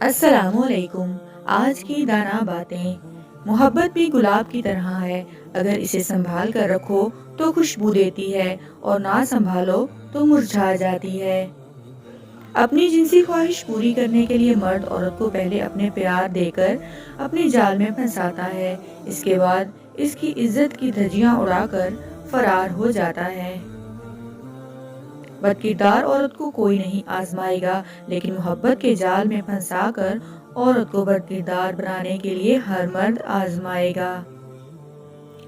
السلام علیکم۔ آج کی دانا باتیں۔ محبت بھی گلاب کی طرح ہے، اگر اسے سنبھال کر رکھو تو خوشبو دیتی ہے اور نہ سنبھالو تو مرجھا جاتی ہے۔ اپنی جنسی خواہش پوری کرنے کے لیے مرد عورت کو پہلے اپنے پیار دے کر اپنے جال میں پھنساتا ہے، اس کے بعد اس کی عزت کی دھجیاں اڑا کر فرار ہو جاتا ہے۔ بد کردار عورت کو کوئی نہیں آزمائے گا، لیکن محبت کے جال میں پھنسا کر عورت کو بد کردار بنانے کے لیے ہر مرد آزمائے گا۔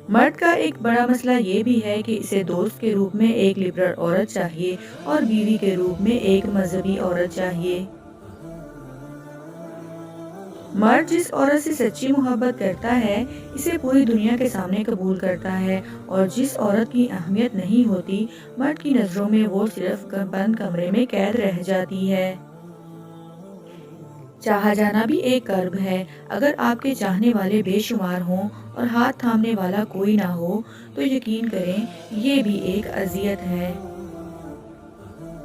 مرد کا ایک بڑا مسئلہ یہ بھی ہے کہ اسے دوست کے روپ میں ایک لبرل عورت چاہیے اور بیوی کے روپ میں ایک مذہبی عورت چاہیے۔ مرد جس عورت سے سچی محبت کرتا ہے اسے پوری دنیا کے سامنے قبول کرتا ہے، اور جس عورت کی اہمیت نہیں ہوتی مرد کی نظروں میں وہ صرف بند کمرے میں قید رہ جاتی ہے۔ چاہا جانا بھی ایک کرب ہے۔ اگر آپ کے چاہنے والے بے شمار ہوں اور ہاتھ تھامنے والا کوئی نہ ہو تو یقین کریں یہ بھی ایک اذیت ہے۔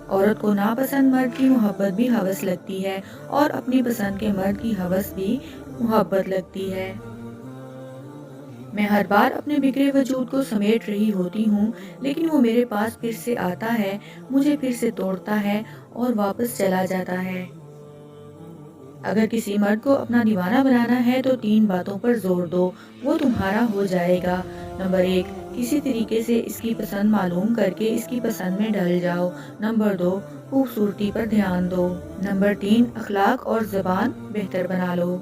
عورت کو ناپسند مرد کی محبت بھی ہوس لگتی ہے اور اپنی پسند کے مرد کی ہوس بھی محبت لگتی ہے۔ میں ہر بار اپنے بگڑے وجود کو سمیٹ رہی ہوتی ہوں، لیکن وہ میرے پاس پھر سے آتا ہے، مجھے پھر سے توڑتا ہے اور واپس چلا جاتا ہے۔ اگر کسی مرد کو اپنا دیوانہ بنانا ہے تو 3 باتوں پر زور دو، وہ تمہارا ہو جائے گا۔ نمبر 1، کسی طریقے سے اس کی پسند معلوم کر کے اس کی پسند میں ڈل جاؤ۔ نمبر 2، خوبصورتی پر دھیان دو۔ نمبر 3، اخلاق اور زبان بہتر بنا لو۔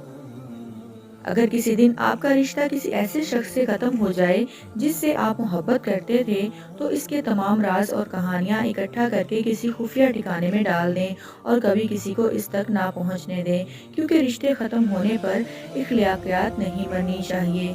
اگر کسی دن آپ کا رشتہ کسی ایسے شخص سے ختم ہو جائے جس سے آپ محبت کرتے تھے تو اس کے تمام راز اور کہانیاں اکٹھا کر کے کسی خفیہ ٹھکانے میں ڈال دیں اور کبھی کسی کو اس تک نہ پہنچنے دیں، کیونکہ رشتے ختم ہونے پر اخلاقیات نہیں مرنی چاہیے۔